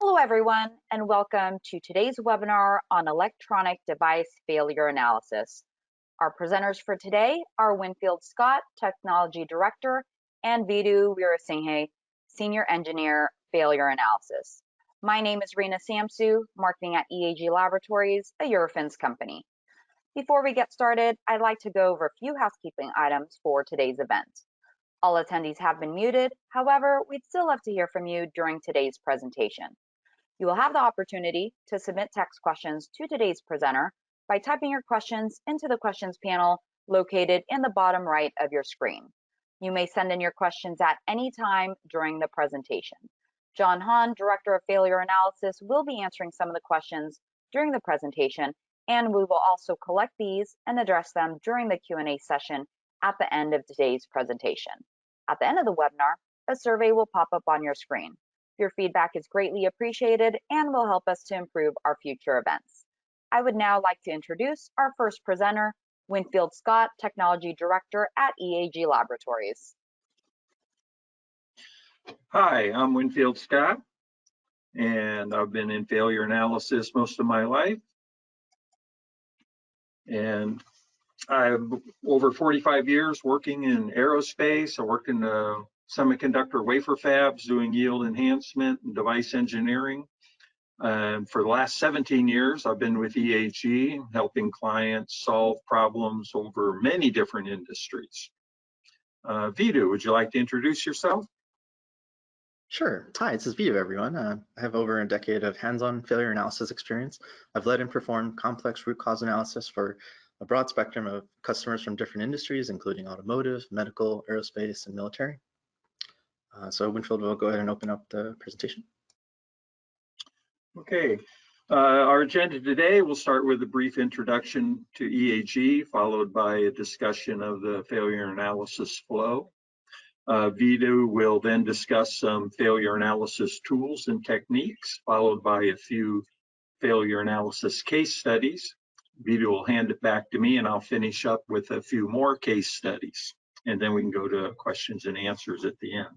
Hello, everyone, and welcome to today's webinar on electronic device failure analysis. Our presenters for today are Winfield Scott, Technology Director, and Vidhu Veerasinghe, Senior Engineer, Failure Analysis. My name is Rena Samsu, Marketing at EAG Laboratories, a Eurofins company. Before we get started, I'd like to go over a few housekeeping items for today's event. All attendees have been muted. However, we'd still love to hear from you during today's presentation. You will have the opportunity to submit text questions to today's presenter by typing your questions into the questions panel located in the bottom right of your screen. You may send in your questions at any time during the presentation. John Hahn, Director of Failure Analysis, will be answering some of the questions during the presentation, and we will also collect these and address them during the Q&A session at the end of today's presentation. At the end of the webinar, a survey will pop up on your screen. Your feedback is greatly appreciated and will help us to improve our future events. I would now like to introduce our first presenter, Winfield Scott, Technology Director at EAG Laboratories. Hi, I'm Winfield Scott, and I've been in failure analysis most of my life. And I've over 45 years working in aerospace. I worked in semiconductor wafer fabs doing yield enhancement and device engineering. For the last 17 years, I've been with EAG, helping clients solve problems over many different industries. Vidhu, would you like to introduce yourself? Sure. Hi, this is Vidhu, everyone. I have over a decade of hands-on failure analysis experience. I've led and performed complex root cause analysis for a broad spectrum of customers from different industries, including automotive, medical, aerospace, and military. So Winfield will go ahead and open up the presentation. Okay. Our agenda today will start with a brief introduction to EAG, followed by a discussion of the failure analysis flow. Vidhu will then discuss some failure analysis tools and techniques, followed by a few failure analysis case studies. Vidhu will hand it back to me, and I'll finish up with a few more case studies, and then we can go to questions and answers at the end.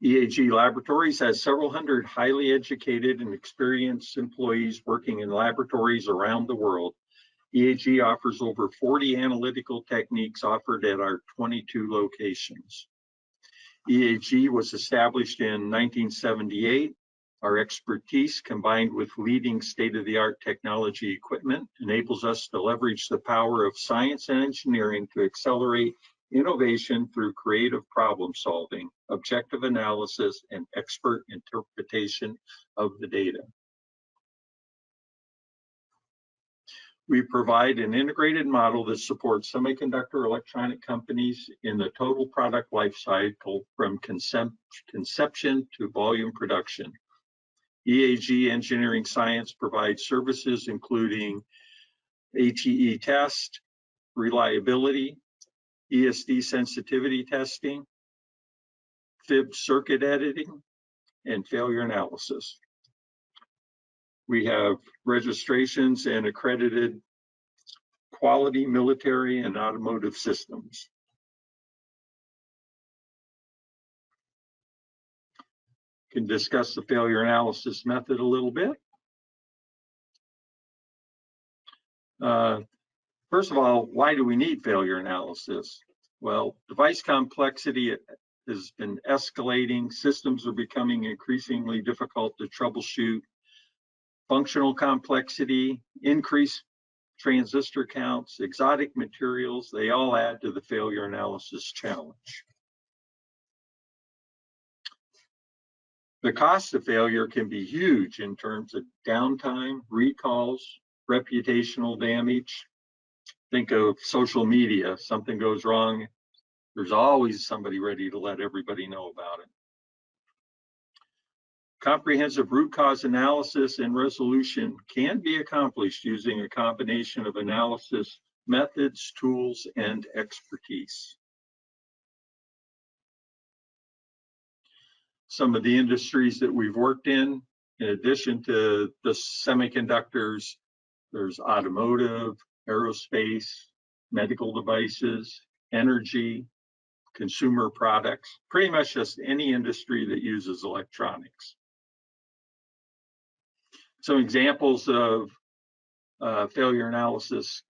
EAG Laboratories has several hundred highly educated and experienced employees working in laboratories around the world. EAG offers over 40 analytical techniques offered at our 22 locations. EAG was established in 1978. Our expertise, combined with leading state-of-the-art technology equipment, enables us to leverage the power of science and engineering to accelerate innovation through creative problem solving, objective analysis, and expert interpretation of the data. We provide an integrated model that supports semiconductor electronic companies in the total product life cycle from conception to volume production. EAG Engineering Science provides services including ATE test, reliability, ESD sensitivity testing, FIB circuit editing, and failure analysis. We have registrations and accredited quality military and automotive systems. Can discuss the failure analysis method a little bit. First of all, why do we need failure analysis? Well, device complexity has been escalating. Systems are becoming increasingly difficult to troubleshoot. Functional complexity, increased transistor counts, exotic materials, they all add to the failure analysis challenge. The cost of failure can be huge in terms of downtime, recalls, reputational damage. Think of social media. Something goes wrong, there's always somebody ready to let everybody know about it. Comprehensive root cause analysis and resolution can be accomplished using a combination of analysis methods, tools, and expertise. Some of the industries that we've worked in addition to the semiconductors, there's automotive, aerospace, medical devices, energy, consumer products, pretty much just any industry that uses electronics. Some examples of failure analysis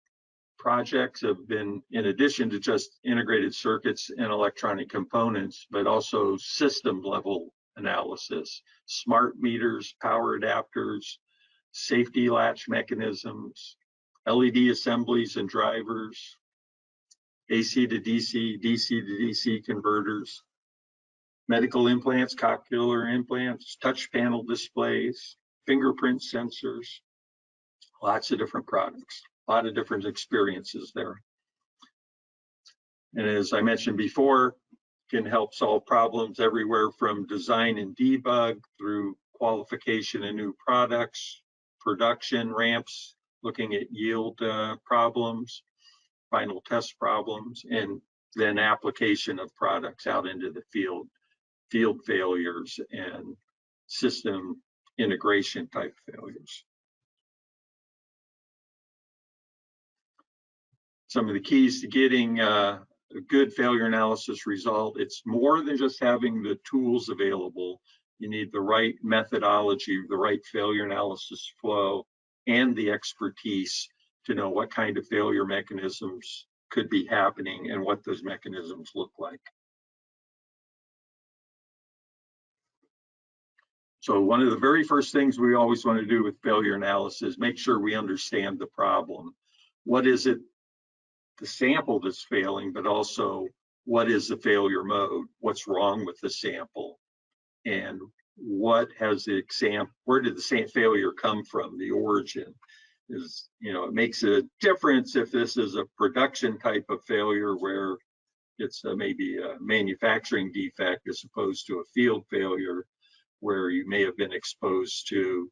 projects have been, in addition to just integrated circuits and electronic components, but also system level analysis, smart meters, power adapters, safety latch mechanisms, LED assemblies and drivers, AC to DC, DC to DC converters, medical implants, cochlear implants, touch panel displays, fingerprint sensors, lots of different products, a lot of different experiences there. And as I mentioned before, can help solve problems everywhere from design and debug through qualification of new products, production ramps, looking at yield problems, final test problems, and then application of products out into the field failures and system integration type failures. Some of the keys to getting a good failure analysis result: it's more than just having the tools available. You need the right methodology, the right failure analysis flow, and the expertise to know what kind of failure mechanisms could be happening and what those mechanisms look like. So one of the very first things we always want to do with failure analysis, make sure we understand the problem. What is it, the sample that's failing, but also what is the failure mode? What's wrong with the sample? And what has the where did the failure come from, the origin? Is, you know, it makes a difference if this is a production type of failure where it's maybe a manufacturing defect as opposed to a field failure where you may have been exposed to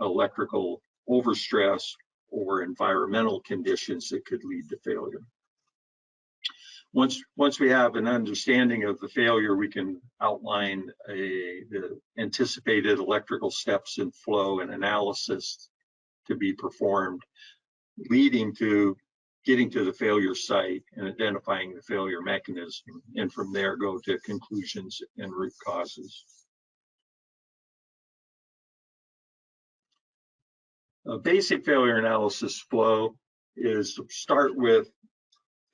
electrical overstress or environmental conditions that could lead to failure. Once we have an understanding of the failure, we can outline the anticipated electrical steps and flow and analysis to be performed, leading to getting to the failure site and identifying the failure mechanism, and from there go to conclusions and root causes. A basic failure analysis flow is to start with,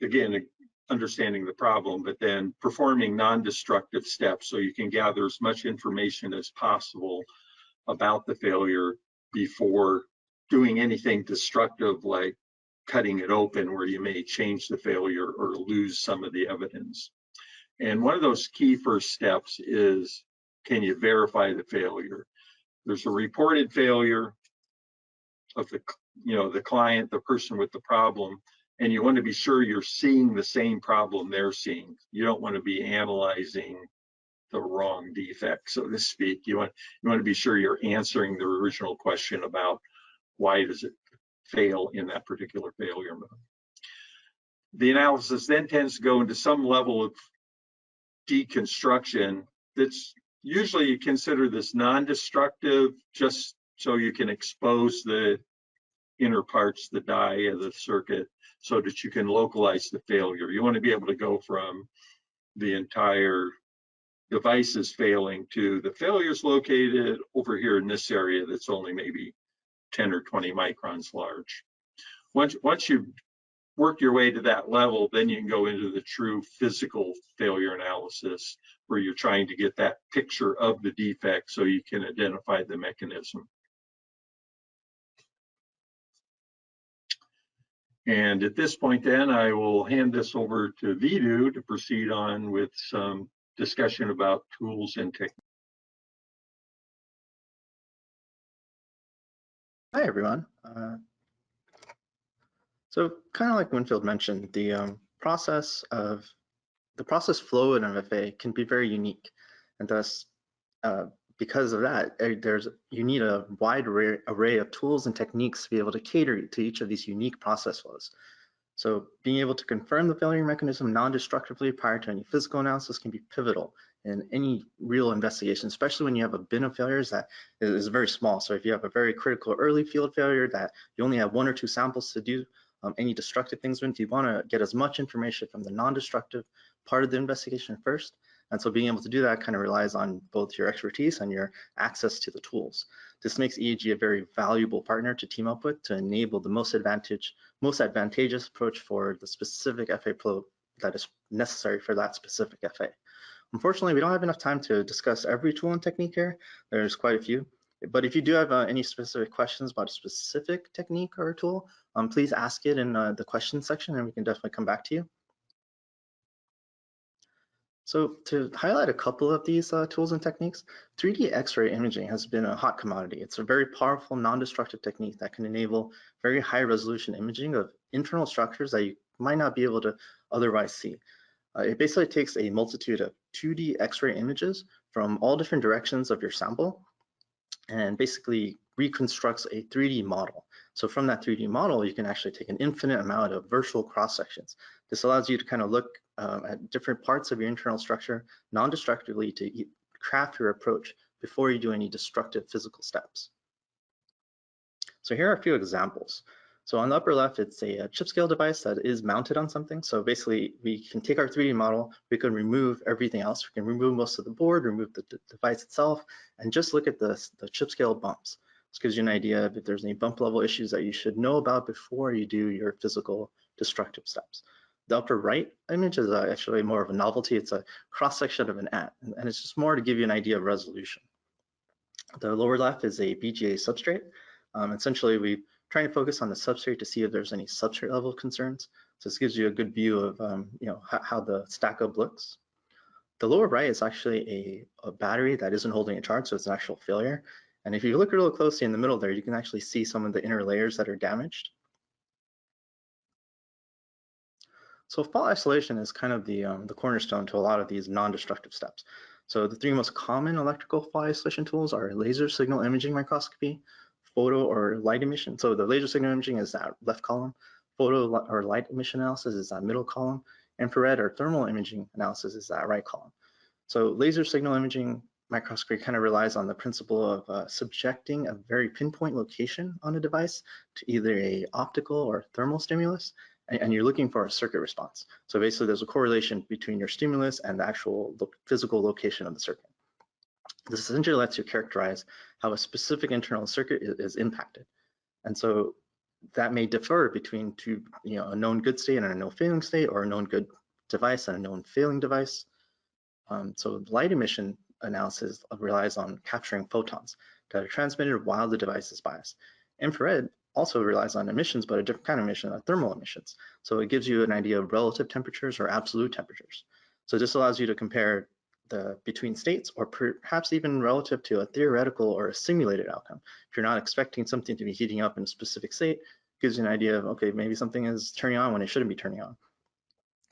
again, understanding the problem, but then performing non-destructive steps so you can gather as much information as possible about the failure before doing anything destructive like cutting it open where you may change the failure or lose some of the evidence. And one of those key first steps is, can you verify the failure? There's a reported failure of the client, the person with the problem, and you want to be sure you're seeing the same problem they're seeing. You don't want to be analyzing the wrong defect, so to speak. You want to be sure you're answering the original question about why does it fail in that particular failure mode. The analysis then tends to go into some level of deconstruction that's usually, you consider this non-destructive, just so you can expose the inner parts, the die of the circuit, so that you can localize the failure. You want to be able to go from the entire device is failing to the failure's located over here in this area that's only maybe 10 or 20 microns large. Once you've worked your way to that level, then you can go into the true physical failure analysis, where you're trying to get that picture of the defect so you can identify the mechanism. And at this point then, I will hand this over to Vidhu to proceed on with some discussion about tools and techniques. Hi, everyone. So kind of like Winfield mentioned, the process flow in MFA can be very unique, and thus, because of that, you need a wide array of tools and techniques to be able to cater to each of these unique process flows. So being able to confirm the failure mechanism non-destructively prior to any physical analysis can be pivotal in any real investigation, especially when you have a bin of failures that is very small. So if you have a very critical early field failure that you only have 1 or 2 samples to do any destructive things went, you want to get as much information from the non-destructive part of the investigation first. And so being able to do that kind of relies on both your expertise and your access to the tools. This makes EAG a very valuable partner to team up with to enable the most advantageous approach for the specific FA flow that is necessary for that specific FA. Unfortunately, we don't have enough time to discuss every tool and technique here. There's quite a few. But if you do have any specific questions about a specific technique or tool, please ask it in the questions section and we can definitely come back to you. So to highlight a couple of these tools and techniques, 3D X-ray imaging has been a hot commodity. It's a very powerful non-destructive technique that can enable very high resolution imaging of internal structures that you might not be able to otherwise see. It basically takes a multitude of 2D X-ray images from all different directions of your sample and basically reconstructs a 3D model. So from that 3D model, you can actually take an infinite amount of virtual cross sections. This allows you to kind of look at different parts of your internal structure non-destructively to craft your approach before you do any destructive physical steps. So here are a few examples. So on the upper left, it's a chip scale device that is mounted on something. So basically, we can take our 3D model, we can remove everything else. We can remove most of the board, remove the device itself, and just look at the chip scale bumps. This gives you an idea if there's any bump level issues that you should know about before you do your physical destructive steps. The upper right image is actually more of a novelty. It's a cross section of an ant, and it's just more to give you an idea of resolution. The lower left is a BGA substrate. Essentially, we trying to focus on the substrate to see if there's any substrate level concerns. So this gives you a good view of how the stack up looks. The lower right is actually a battery that isn't holding a charge, so it's an actual failure. And if you look real closely in the middle there, you can actually see some of the inner layers that are damaged. So fault isolation is kind of the cornerstone to a lot of these non-destructive steps. So the three most common electrical fault isolation tools are laser signal imaging microscopy, photo or light emission. So the laser signal imaging is that left column, photo or light emission analysis is that middle column, infrared or thermal imaging analysis is that right column. So laser signal imaging microscopy kind of relies on the principle of subjecting a very pinpoint location on a device to either a optical or thermal stimulus, and you're looking for a circuit response. So basically there's a correlation between your stimulus and the actual physical location of the circuit. This essentially lets you characterize how a specific internal circuit is impacted. And so that may differ between a known good state and a known failing state, or a known good device and a known failing device. So light emission analysis relies on capturing photons that are transmitted while the device is biased. Infrared also relies on emissions, but a different kind of emission, thermal emissions. So it gives you an idea of relative temperatures or absolute temperatures. So this allows you to compare the between states, or perhaps even relative to a theoretical or a simulated outcome. If you're not expecting something to be heating up in a specific state, it gives you an idea of, okay, maybe something is turning on when it shouldn't be turning on.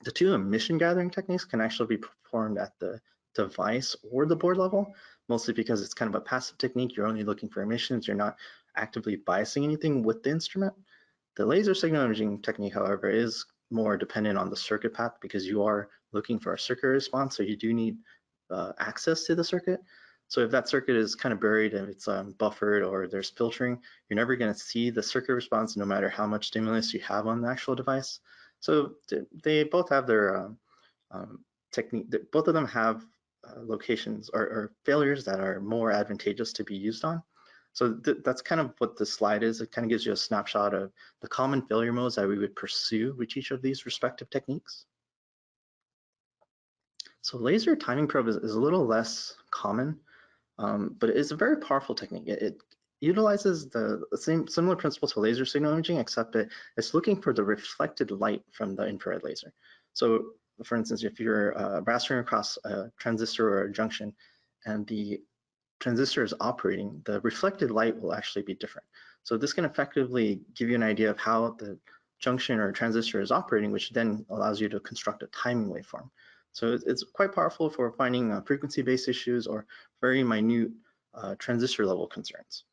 The two emission gathering techniques can actually be performed at the device or the board level, mostly because it's kind of a passive technique. You're only looking for emissions. You're not actively biasing anything with the instrument. The laser signal imaging technique, however, is more dependent on the circuit path because you are looking for a circuit response, so you do need access to the circuit. So if that circuit is kind of buried and it's buffered or there's filtering, you're never going to see the circuit response no matter how much stimulus you have on the actual device. So they both have their technique. Both of them have locations or failures that are more advantageous to be used on. So that's kind of what this slide is. It kind of gives you a snapshot of the common failure modes that we would pursue with each of these respective techniques. So laser timing probe is a little less common, but it's a very powerful technique. It utilizes the similar principle to laser signal imaging, except it's looking for the reflected light from the infrared laser. So for instance, if you're rastering across a transistor or a junction and the transistor is operating, the reflected light will actually be different. So this can effectively give you an idea of how the junction or transistor is operating, which then allows you to construct a timing waveform. So it's quite powerful for finding frequency-based issues or very minute transistor level concerns.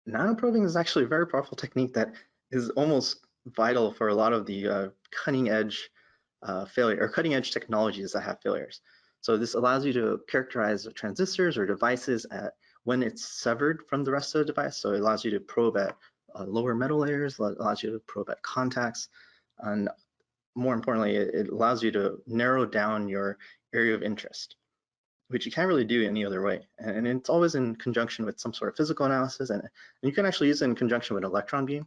Nanoprobing is actually a very powerful technique that is almost vital for a lot of the cutting edge technologies that have failures. So this allows you to characterize transistors or devices when it's severed from the rest of the device. So it allows you to probe at lower metal layers, allows you to probe at contacts, and more importantly, it allows you to narrow down your area of interest, which you can't really do any other way. And it's always in conjunction with some sort of physical analysis, and you can actually use it in conjunction with electron beam,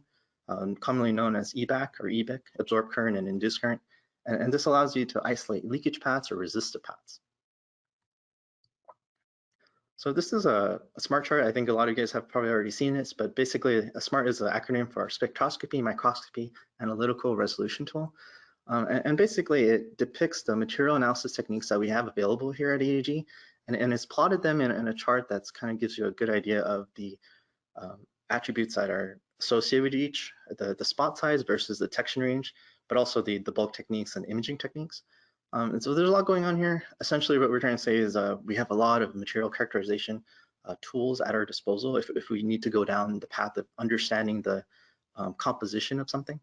commonly known as EBAC or EBIC, absorbed current and induced current. And this allows you to isolate leakage paths or resistive paths. So this is a SMART chart. I think a lot of you guys have probably already seen this, but basically a SMART is an acronym for spectroscopy, microscopy, analytical resolution tool. And basically it depicts the material analysis techniques that we have available here at EAG, and it's plotted them in a chart that's kind of gives you a good idea of the attributes that are associated with each, the spot size versus the detection range, but also the bulk techniques and imaging techniques. And so there's a lot going on here. Essentially what we're trying to say is we have a lot of material characterization tools at our disposal if we need to go down the path of understanding the composition of something.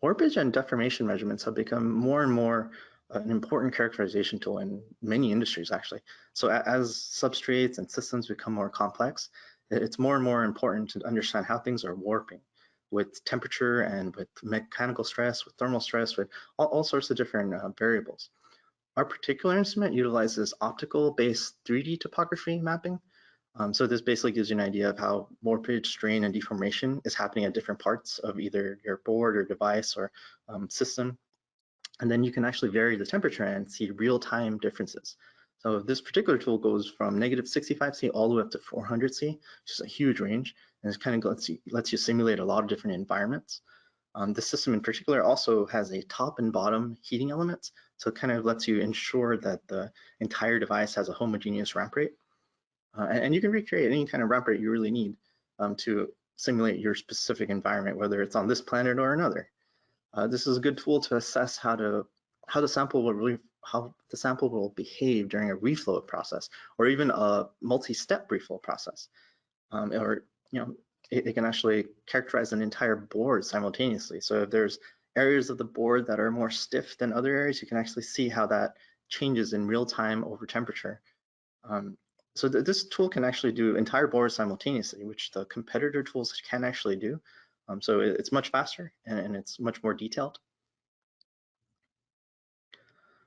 Warpage and deformation measurements have become more and more an important characterization tool in many industries, actually. So as substrates and systems become more complex, it's more and more important to understand how things are warping with temperature and with mechanical stress, with thermal stress, with all sorts of different variables. Our particular instrument utilizes optical-based 3D topography mapping. So this basically gives you an idea of how warpage, strain, and deformation is happening at different parts of either your board or device or system. And then you can actually vary the temperature and see real-time differences. So this particular tool goes from -65°C all the way up to 400°C, which is a huge range, and it kind of lets you simulate a lot of different environments. The system in particular also has a top and bottom heating elements, so it kind of lets you ensure that the entire device has a homogeneous ramp rate. And you can recreate any kind of ramp rate you really need to simulate your specific environment, whether it's on this planet or another. This is a good tool to assess how the sample will behave during a reflow process, or even a multi-step reflow process. Or it can actually characterize an entire board simultaneously. So if there's areas of the board that are more stiff than other areas, you can actually see how that changes in real time over temperature. So this tool can actually do entire boards simultaneously, which the competitor tools can actually do. So it's much faster and it's much more detailed.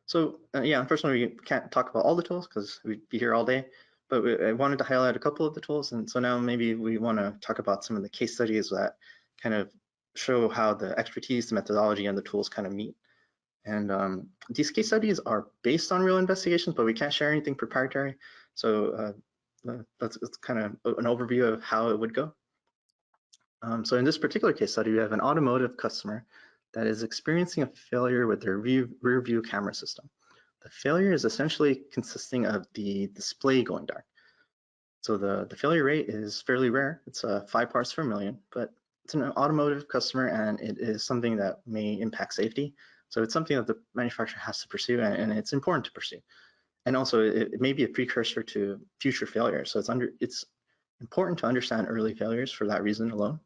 So yeah, unfortunately, we can't talk about all the tools because we'd be here all day, but I wanted to highlight a couple of the tools. And so now maybe we want to talk about some of the case studies that kind of show how the expertise, the methodology, and the tools kind of meet. And these case studies are based on real investigations, but we can't share anything proprietary. So that's kind of an overview of how it would go. So in this particular case study, we have an automotive customer that is experiencing a failure with their rear view camera system. The failure is essentially consisting of the display going dark. So the failure rate is fairly rare. It's 5 parts per million, but it's an automotive customer and it is something that may impact safety. So it's something that the manufacturer has to pursue, and it's important to pursue. And also it may be a precursor to future failures. So it's important to understand early failures for that reason alone,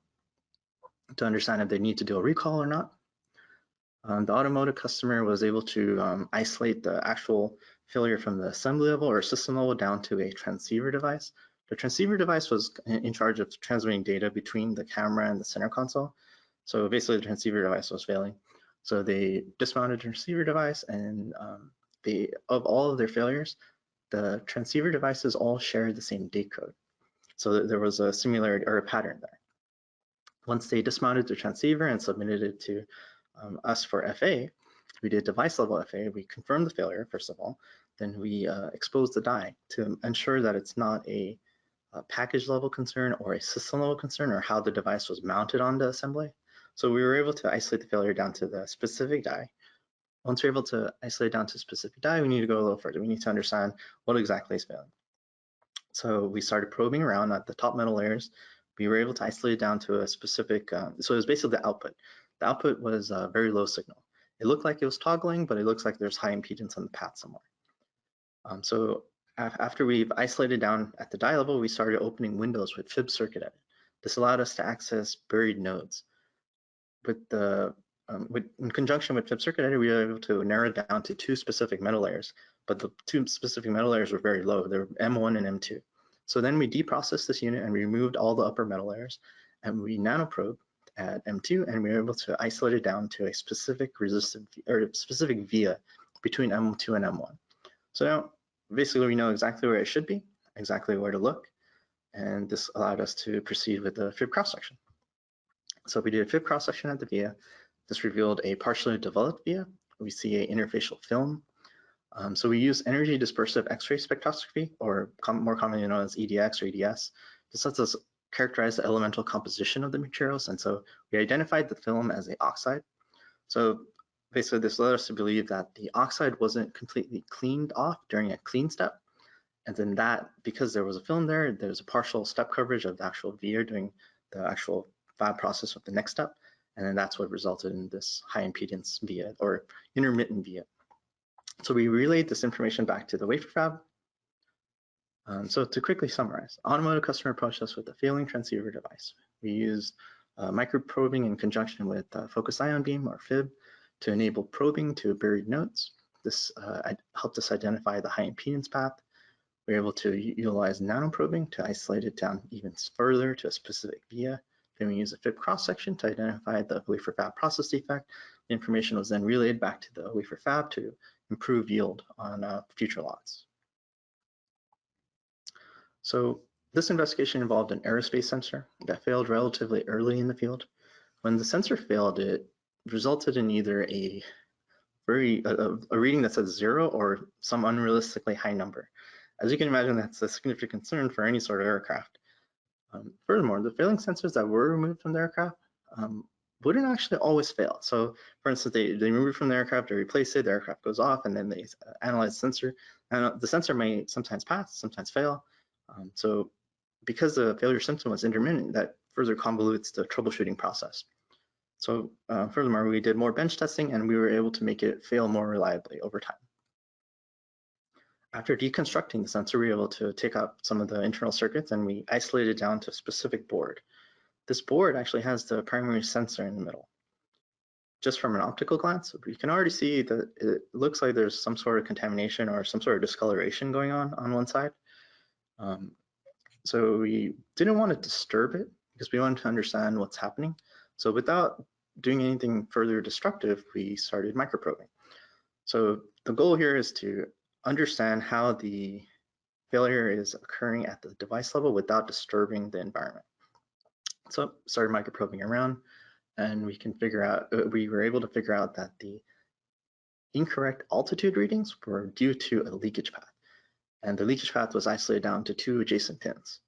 to understand if they need to do a recall or not. The automotive customer was able to isolate the actual failure from the assembly level or system level down to a transceiver device. The transceiver device was in charge of transmitting data between the camera and the center console. So basically the transceiver device was failing. So they dismounted the transceiver device, and of all of their failures, the transceiver devices all shared the same date code. So there was a similarity or a pattern there. Once they dismounted the transceiver and submitted it to us for FA, we did device level FA. We confirmed the failure, first of all. Then we exposed the die to ensure that it's not a package level concern or a system level concern, or how the device was mounted on the assembly. So we were able to isolate the failure down to the specific die. Once we're able to isolate down to specific die, we need to go a little further. We need to understand what exactly is failing. So we started probing around at the top metal layers. We were able to isolate it down to a specific, so it was basically the output. The output was a very low signal. It looked like it was toggling, but it looks like there's high impedance on the path somewhere. So after we've isolated down at the die level, we started opening windows with fib circuit edit. This allowed us to access buried nodes. In conjunction with fib circuit edit, we were able to narrow it down to 2 specific metal layers, but the 2 specific metal layers were very low. They were M1 and M2. So then we deprocessed this unit and we removed all the upper metal layers, and we nanoprobed at M2, and we were able to isolate it down to a specific resistive or specific via between M2 and M1. So now basically we know exactly where it should be, exactly where to look, and this allowed us to proceed with the fib cross-section. So we did a fib cross-section at the via. This revealed a partially developed via. We see an interfacial film. So we use energy dispersive X-ray spectroscopy, or more commonly known as EDX or EDS. This lets us characterize the elemental composition of the materials, and so we identified the film as an oxide. So basically this led us to believe that the oxide wasn't completely cleaned off during a clean step, and then that, because there was a film there, there's a partial step coverage of the actual via during the actual fab process of the next step, and then that's what resulted in this high impedance via or intermittent via. So we relayed this information back to the wafer fab. So to quickly summarize, automotive customer approached us with a failing transceiver device. We used microprobing in conjunction with focused ion beam or FIB to enable probing to buried nodes. This helped us identify the high impedance path. We were able to utilize nanoprobing to isolate it down even further to a specific via. Then we used a FIB cross-section to identify the wafer fab process defect. The information was then relayed back to the wafer fab to improve yield on future lots. So this investigation involved an aerospace sensor that failed relatively early in the field. When the sensor failed, it resulted in either a reading that says 0 or some unrealistically high number. As you can imagine, that's a significant concern for any sort of aircraft. Furthermore, the failing sensors that were removed from the aircraft wouldn't actually always fail. So for instance, they remove it from the aircraft, they replace it, the aircraft goes off, and then they analyze the sensor. And the sensor may sometimes pass, sometimes fail. So because the failure symptom was intermittent, that further convolutes the troubleshooting process. So furthermore, we did more bench testing and we were able to make it fail more reliably over time. After deconstructing the sensor, we were able to take out some of the internal circuits and we isolated it down to a specific board. This board actually has the primary sensor in the middle. Just from an optical glance, we can already see that it looks like there's some sort of contamination or some sort of discoloration going on one side. So we didn't want to disturb it because we wanted to understand what's happening. So without doing anything further destructive, we started microprobing. So the goal here is to understand how the failure is occurring at the device level without disturbing the environment. So started microprobing around, and we were able to figure out that the incorrect altitude readings were due to a leakage path. And the leakage path was isolated down to 2 adjacent pins.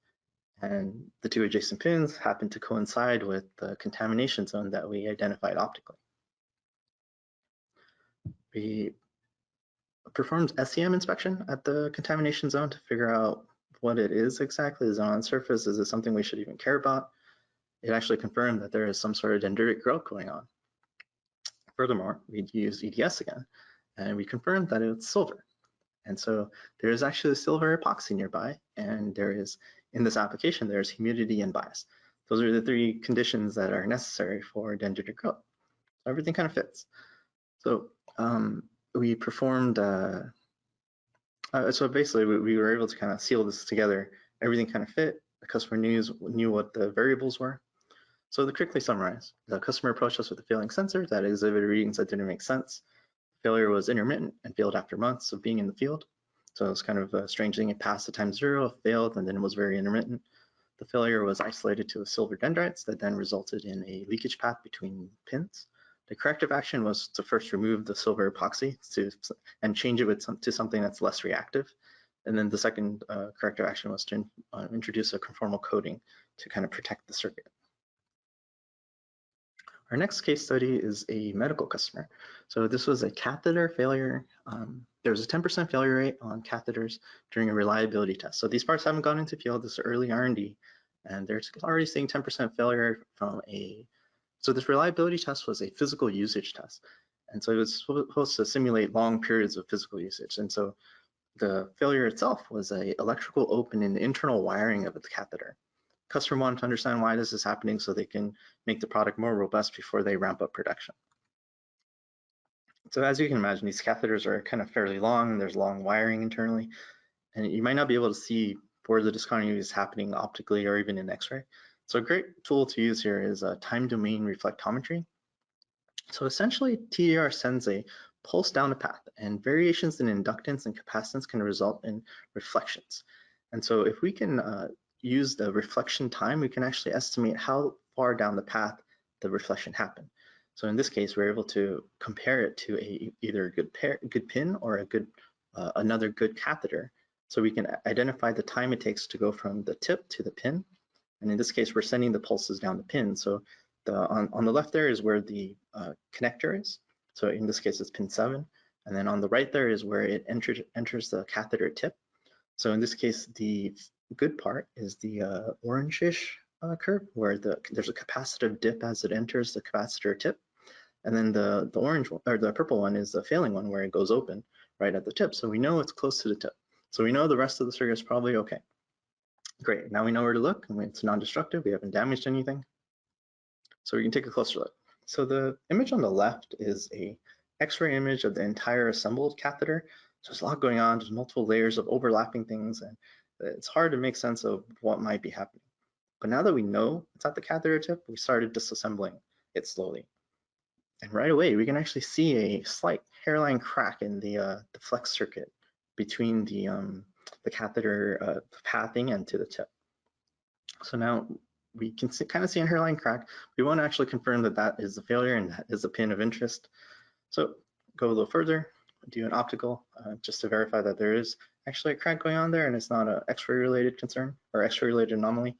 And the 2 adjacent pins happened to coincide with the contamination zone that we identified optically. We performed SEM inspection at the contamination zone to figure out what it is exactly. Is it on the surface? Is it something we should even care about? It actually confirmed that there is some sort of dendritic growth going on. Furthermore, we used EDS again, and we confirmed that it's silver. And so there is actually silver epoxy nearby, and there is, in this application, there's humidity and bias. Those are the 3 conditions that are necessary for dendritic growth. So everything kind of fits. So we performed, so basically we were able to kind of seal this together. Everything kind of fit. The customer knew what the variables were. So to quickly summarize, the customer approached us with a failing sensor that exhibited readings that didn't make sense. Failure was intermittent and failed after months of being in the field. So it was kind of a strange thing. It passed the time 0, failed, and then it was very intermittent. The failure was isolated to the silver dendrites that then resulted in a leakage path between pins. The corrective action was to first remove the silver epoxy and change it to something that's less reactive. And then the second corrective action was to introduce a conformal coating to kind of protect the circuit. Our next case study is a medical customer. So this was a catheter failure. There was a 10% failure rate on catheters during a reliability test. So these parts haven't gone into field, this is early R&D, and they're already seeing 10% failure from so this reliability test was a physical usage test. And so it was supposed to simulate long periods of physical usage. And so the failure itself was an electrical open in the internal wiring of the catheter. Customer wanted to understand why this is happening so they can make the product more robust before they ramp up production. So as you can imagine, these catheters are kind of fairly long, there's long wiring internally, and you might not be able to see where the discontinuity is happening optically or even in X-ray. So a great tool to use here is time domain reflectometry. So essentially, TDR sends a pulse down a path, and variations in inductance and capacitance can result in reflections. And so if we can use the reflection time, we can actually estimate how far down the path the reflection happened. So in this case, we're able to compare it to either a good pin or a good another good catheter. So we can identify the time it takes to go from the tip to the pin. And in this case, we're sending the pulses down the pin. So on the left there is where the connector is. So in this case, it's pin 7. And then on the right there is where it enters the catheter tip. So in this case, the good part is the orangish curve, where there's a capacitive dip as it enters the capacitor tip. And then the orange one, or the purple one, is the failing one, where it goes open right at the tip. So we know it's close to the tip. So we know the rest of the circuit is probably okay. Great, now we know where to look, and it's non-destructive, we haven't damaged anything. So we can take a closer look. So the image on the left is a X-ray image of the entire assembled catheter. So there's a lot going on, there's multiple layers of overlapping things, and it's hard to make sense of what might be happening. But now that we know it's at the catheter tip, we started disassembling it slowly. And right away, we can actually see a slight hairline crack in the flex circuit between the catheter pathing and to the tip. So now we can kind of see a hairline crack. We want to actually confirm that that is a failure and that is a pin of interest. So go a little further, do an optical just to verify that there is actually a crack going on there and it's not an X-ray related concern or X-ray related anomaly.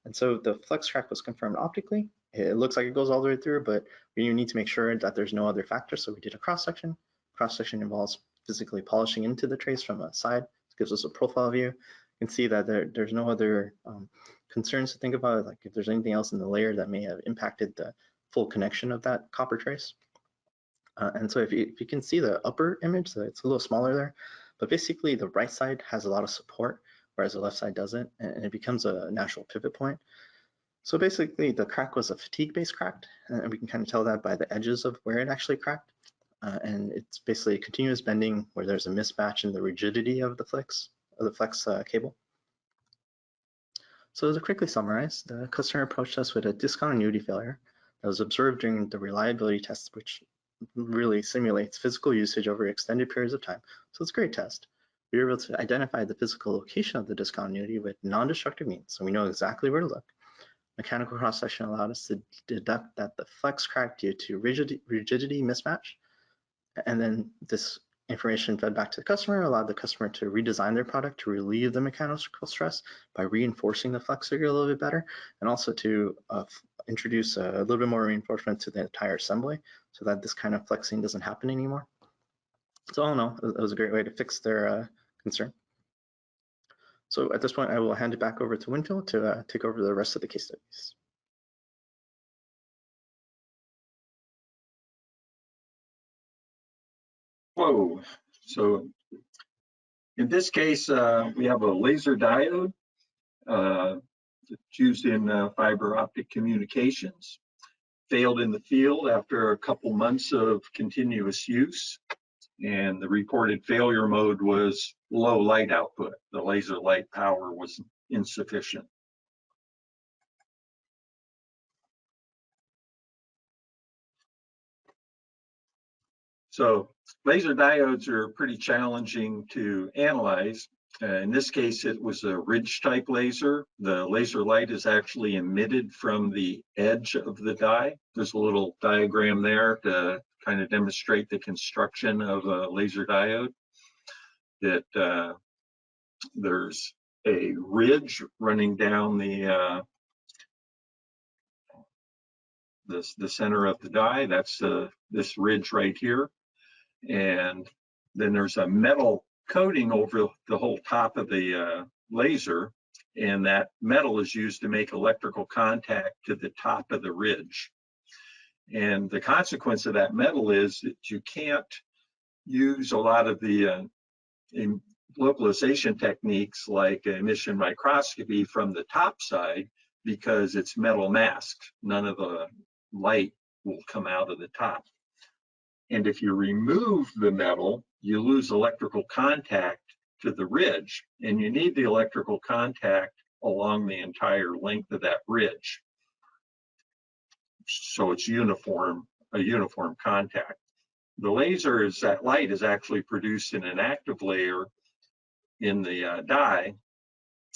And so the flex crack was confirmed optically. It looks like it goes all the way through, but we need to make sure that there's no other factors. So we did a cross-section. Cross-section involves physically polishing into the trace from a side. It gives us a profile view. You can see that there's no other concerns to think about, like if there's anything else in the layer that may have impacted the full connection of that copper trace. And so if you can see the upper image, so it's a little smaller there, but basically the right side has a lot of support, whereas the left side doesn't, and it becomes a natural pivot point. So basically the crack was a fatigue-based crack, and we can kind of tell that by the edges of where it actually cracked. And it's basically continuous bending where there's a mismatch in the rigidity of the flex cable. So to quickly summarize, the customer approached us with a discontinuity failure that was observed during the reliability test, which really simulates physical usage over extended periods of time. So it's a great test. We were able to identify the physical location of the discontinuity with non-destructive means, so we know exactly where to look. Mechanical cross-section allowed us to deduct that the flex cracked due to rigidity mismatch, and then this information fed back to the customer, allowed the customer to redesign their product to relieve the mechanical stress by reinforcing the flex circuit a little bit better, and also to introduce a little bit more reinforcement to the entire assembly so that this kind of flexing doesn't happen anymore. So all in all, it was a great way to fix their concern. So at this point, I will hand it back over to Winfield to take over the rest of the case studies. Whoa, so in this case, we have a laser diode. It's used in fiber optic communications. Failed in the field after a couple months of continuous use, and the reported failure mode was low light output. The laser light power was insufficient. So laser diodes are pretty challenging to analyze. In this case, it was a ridge type laser. The laser light is actually emitted from the edge of the die. There's a little diagram there to kind of demonstrate the construction of a laser diode. That there's a ridge running down the center of the die. That's this ridge right here. And then there's a metal coating over the whole top of the laser, and that metal is used to make electrical contact to the top of the ridge. And the consequence of that metal is that you can't use a lot of the localization techniques like emission microscopy from the top side because it's metal masked. None of the light will come out of the top. And if you remove the metal, you lose electrical contact to the ridge, and you need the electrical contact along the entire length of that ridge. So it's uniform, a uniform contact. The laser is, that light is actually produced in an active layer in the die,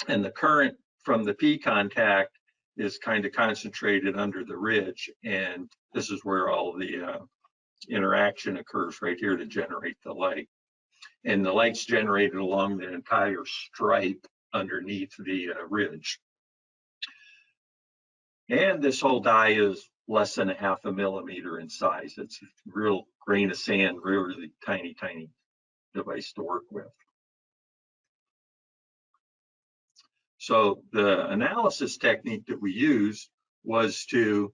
and the current from the P contact is kind of concentrated under the ridge, and this is where all the interaction occurs right here to generate the light. And the light's generated along the entire stripe underneath the ridge. And this whole die is less than 0.5 millimeter in size. It's a real grain of sand, really tiny, tiny device to work with. So the analysis technique that we used was to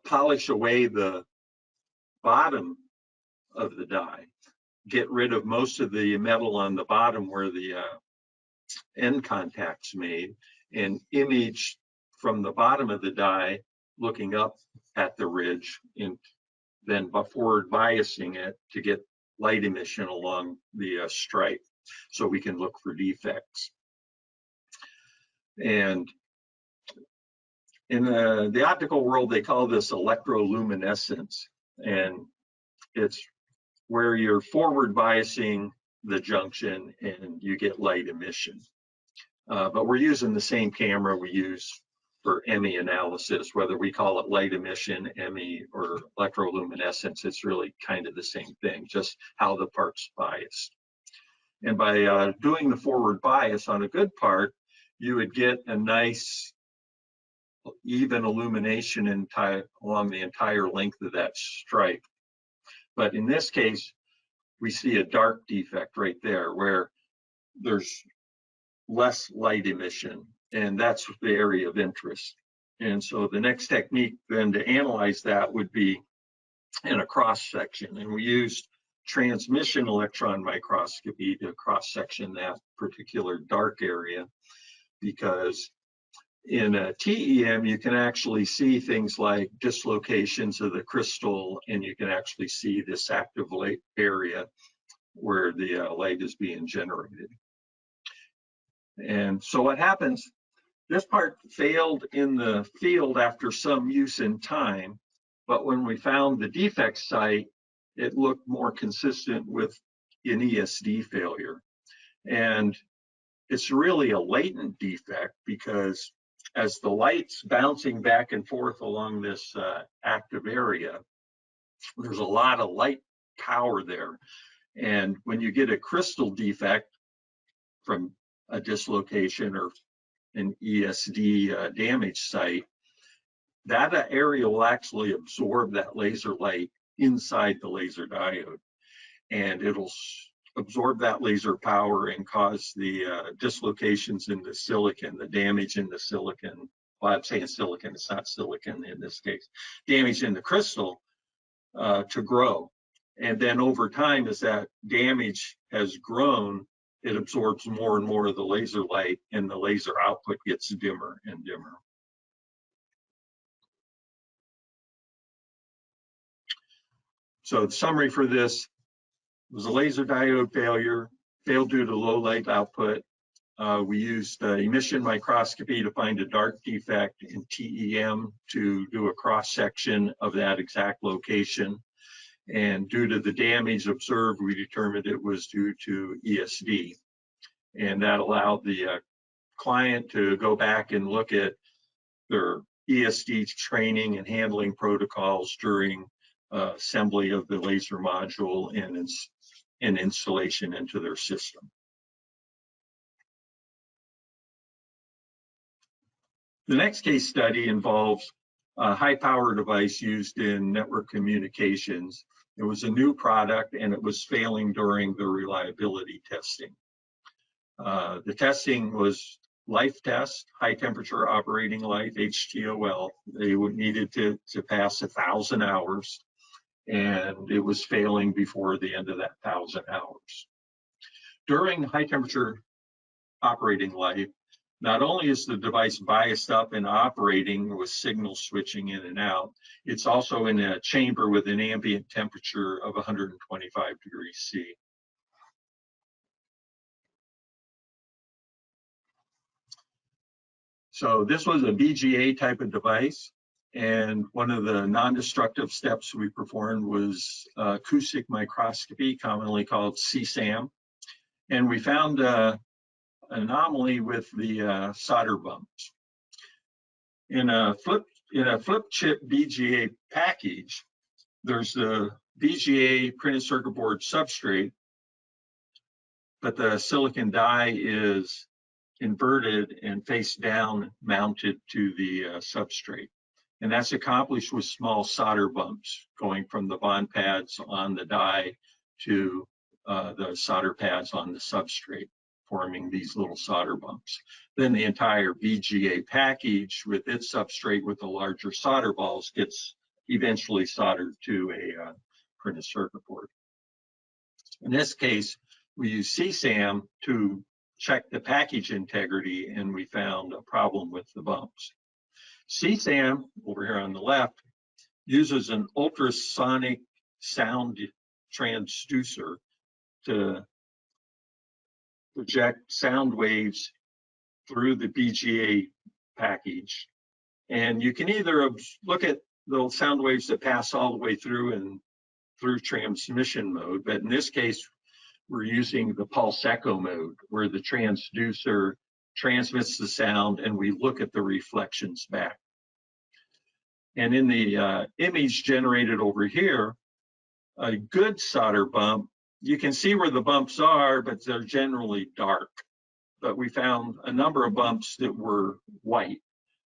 polish away the bottom of the die, get rid of most of the metal on the bottom where the end contact's made, and image from the bottom of the die looking up at the ridge, and then forward biasing it to get light emission along the stripe so we can look for defects. And in the optical world, they call this electroluminescence, and it's where you're forward biasing the junction and you get light emission. But we're using the same camera we use for ME analysis, whether we call it light emission, ME, or electroluminescence. It's really kind of the same thing, just how the part's biased. And by doing the forward bias on a good part, you would get a nice even illumination along the entire length of that stripe. But in this case, we see a dark defect right there where there's less light emission, and that's the area of interest. And so the next technique then to analyze that would be in a cross section, and we used transmission electron microscopy to cross section that particular dark area, because in a TEM you can actually see things like dislocations of the crystal, and you can actually see this active light area where the light is being generated. And so what happens, this part failed in the field after some use in time, but when we found the defect site, it looked more consistent with an ESD failure. And it's really a latent defect, because as the light's bouncing back and forth along this active area, there's a lot of light power there. And when you get a crystal defect from a dislocation or an ESD damage site, that area will actually absorb that laser light inside the laser diode, and it'll absorb that laser power and cause the dislocations in the silicon, the damage in the silicon. Well, I'm saying silicon, it's not silicon in this case. Damage in the crystal to grow. And then over time, as that damage has grown, it absorbs more and more of the laser light, and the laser output gets dimmer and dimmer. So the summary for this was a laser diode failure, failed due to low light output. We used emission microscopy to find a dark defect in TEM to do a cross section of that exact location. And due to the damage observed, we determined it was due to ESD. And that allowed the client to go back and look at their ESD training and handling protocols during assembly of the laser module and installation into their system. The next case study involves a high power device used in network communications. It was a new product, and it was failing during the reliability testing. The testing was life test, high temperature operating life, HTOL. They needed to pass 1,000 hours, and it was failing before the end of that 1,000 hours. During high temperature operating life, not only is the device biased up and operating with signal switching in and out, it's also in a chamber with an ambient temperature of 125 degrees C. So this was a BGA type of device. And one of the non-destructive steps we performed was acoustic microscopy, commonly called CSAM. And we found an anomaly with the solder bumps. In a flip chip BGA package, there's the BGA printed circuit board substrate, but the silicon die is inverted and face down mounted to the substrate. And that's accomplished with small solder bumps going from the bond pads on the die to the solder pads on the substrate, forming these little solder bumps. Then the entire BGA package with its substrate with the larger solder balls gets eventually soldered to a printed circuit board. In this case, we use CSAM to check the package integrity, and we found a problem with the bumps. CSAM, over here on the left, uses an ultrasonic sound transducer to project sound waves through the BGA package. And you can either look at the sound waves that pass all the way through and through transmission mode, but in this case, we're using the pulse echo mode, where the transducer transmits the sound and we look at the reflections back. And in the image generated over here, a good solder bump, you can see where the bumps are, but they're generally dark. But we found a number of bumps that were white.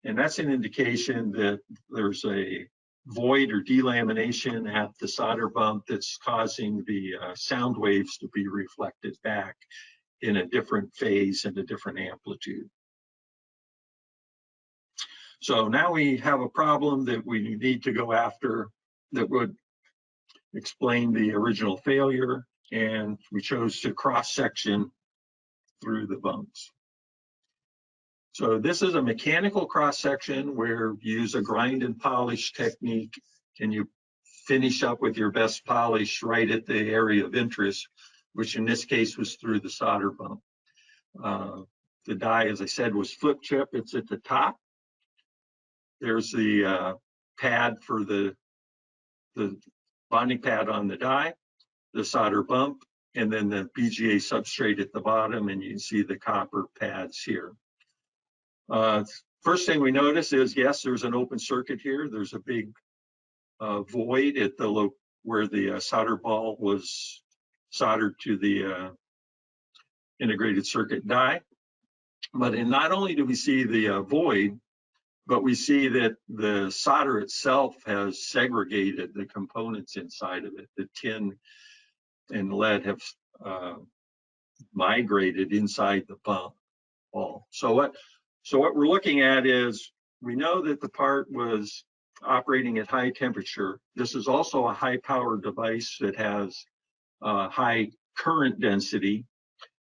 And that's an indication that there's a void or delamination at the solder bump that's causing the sound waves to be reflected back in a different phase and a different amplitude. So now we have a problem that we need to go after that would explain the original failure, and we chose to cross-section through the bumps. So this is a mechanical cross-section where you use a grind and polish technique, and you finish up with your best polish right at the area of interest, which in this case was through the solder bump. The die, as I said, was flip chip. It's at the top. There's the pad for the bonding pad on the die, the solder bump, and then the BGA substrate at the bottom, and you can see the copper pads here. First thing we notice is, yes, there's an open circuit here. There's a big void at the where the solder ball was soldered to the integrated circuit die. But not only do we see the void, but we see that the solder itself has segregated the components inside of it. The tin and lead have migrated inside the ball. So what we're looking at is, we know that the part was operating at high temperature. This is also a high power device that has high current density,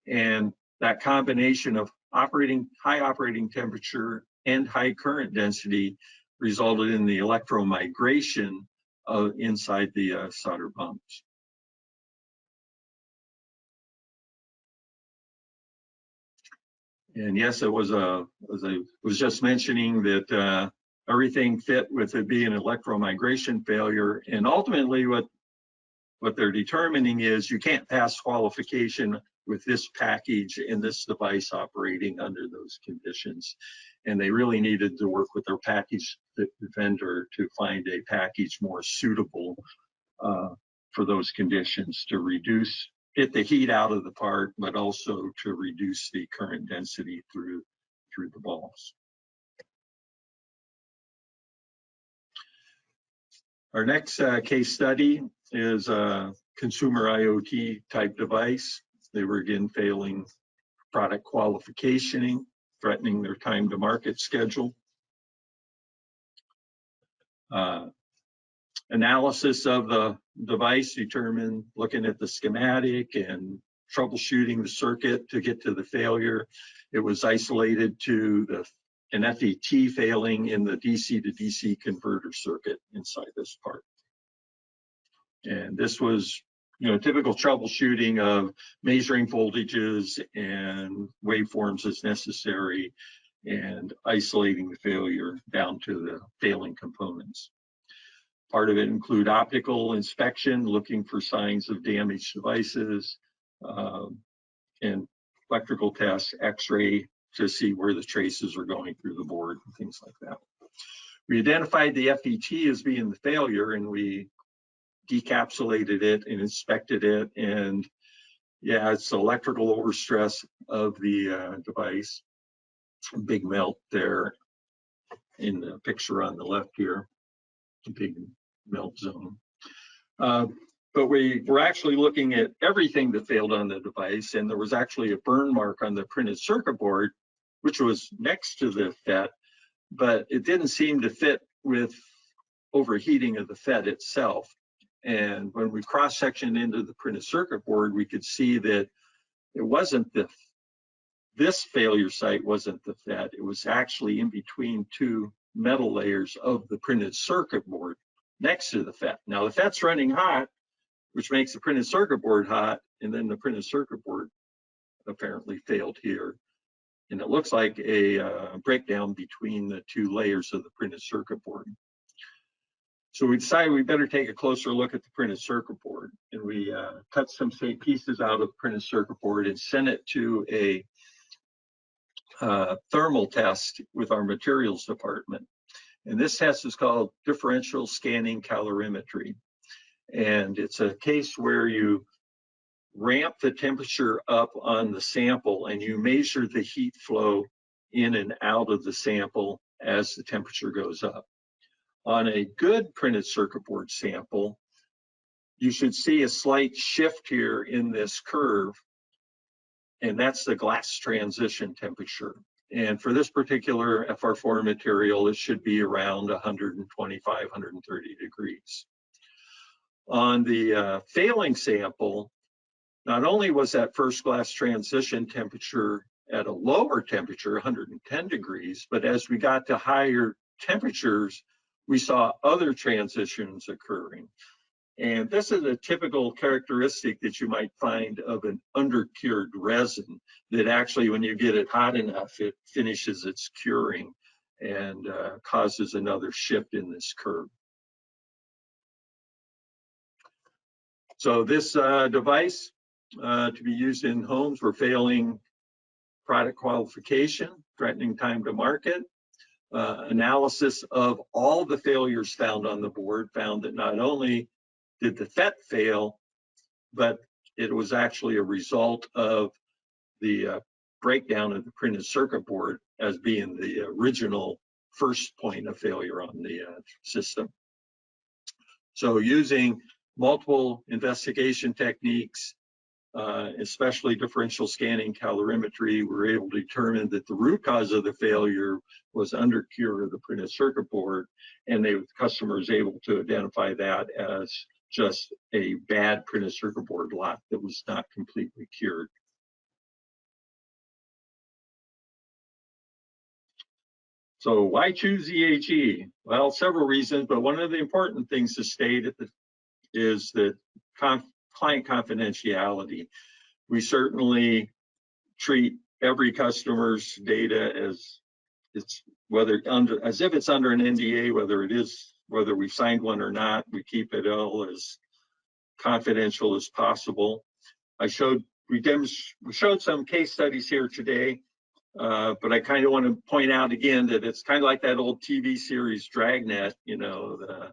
and that combination of high operating temperature and high current density resulted in the electromigration inside the solder bumps. And yes, it was as I was just mentioning, that everything fit with it being an electromigration failure. And ultimately what they're determining is you can't pass qualification with this package and this device operating under those conditions. And they really needed to work with their package vendor to find a package more suitable for those conditions, to get the heat out of the part, but also to reduce the current density through the balls. Our next case study is a consumer IoT type device. They were again failing product qualificationing, threatening their time to market schedule. Analysis of the device determined, looking at the schematic and troubleshooting the circuit to get to the failure, it was isolated to an FET failing in the DC to DC converter circuit inside this part. And this was, typical troubleshooting of measuring voltages and waveforms as necessary, and isolating the failure down to the failing components. Part of it include optical inspection, looking for signs of damaged devices, and electrical tests, X-ray, to see where the traces are going through the board and things like that. We identified the FET as being the failure, and we decapsulated it and inspected it. And yeah, it's electrical overstress of the device. A big melt there in the picture on the left here, a big melt zone. But we were actually looking at everything that failed on the device, and there was actually a burn mark on the printed circuit board, which was next to the FET, but it didn't seem to fit with overheating of the FET itself. And when we cross-sectioned into the printed circuit board, we could see that it wasn't this failure site wasn't the FET. It was actually in between two metal layers of the printed circuit board next to the FET. Now the FET's running hot, which makes the printed circuit board hot, and then the printed circuit board apparently failed here. And it looks like a breakdown between the two layers of the printed circuit board. So we decided we better take a closer look at the printed circuit board. And we cut some pieces out of the printed circuit board and sent it to a thermal test with our materials department. And this test is called differential scanning calorimetry. And it's a case where you ramp the temperature up on the sample and you measure the heat flow in and out of the sample as the temperature goes up. On a good printed circuit board sample, you should see a slight shift here in this curve, and that's the glass transition temperature. And for this particular FR4 material, it should be around 125, 130 degrees. On the failing sample, not only was that first glass transition temperature at a lower temperature, 110 degrees, but as we got to higher temperatures, we saw other transitions occurring. And this is a typical characteristic that you might find of an undercured resin, that actually when you get it hot enough, it finishes its curing and causes another shift in this curve. So this device to be used in homes, we're failing product qualification, threatening time to market. Analysis of all the failures found on the board found that not only did the FET fail, but it was actually a result of the breakdown of the printed circuit board as being the original first point of failure on the system. So using multiple investigation techniques, especially differential scanning calorimetry, we were able to determine that the root cause of the failure was undercure of the printed circuit board, and the customer was able to identify that as just a bad printed circuit board lot that was not completely cured. So why choose EAG? Well, several reasons, but one of the important things to state is that client confidentiality. We certainly treat every customer's data as if it's under an NDA, whether we've signed one or not. We keep it all as confidential as possible. We showed some case studies here today, but I kind of want to point out again that it's kind of like that old TV series Dragnet. You know, the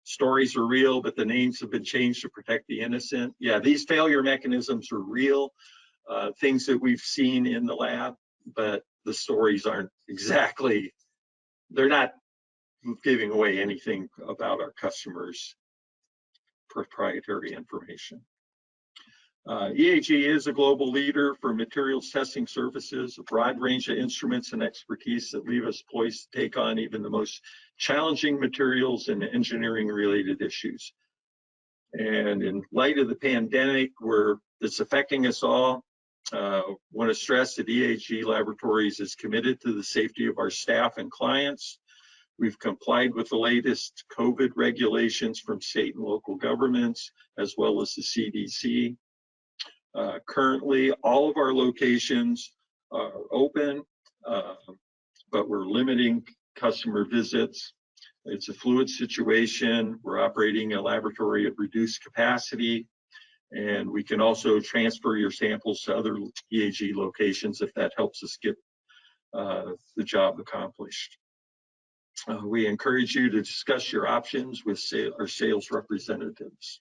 stories are real, but the names have been changed to protect the innocent. Yeah, these failure mechanisms are real, things that we've seen in the lab, but the stories aren't exactly, they're not giving away anything about our customers' proprietary information. EAG is a global leader for materials testing services, a broad range of instruments and expertise that leave us poised to take on even the most challenging materials and engineering related issues. And in light of the pandemic that's affecting us all, want to stress that EAG Laboratories is committed to the safety of our staff and clients. We've complied with the latest COVID regulations from state and local governments, as well as the CDC. Currently, all of our locations are open. but we're limiting customer visits. It's a fluid situation. We're operating a laboratory at reduced capacity, and we can also transfer your samples to other EAG locations if that helps us get the job accomplished. We encourage you to discuss your options with our sales representatives.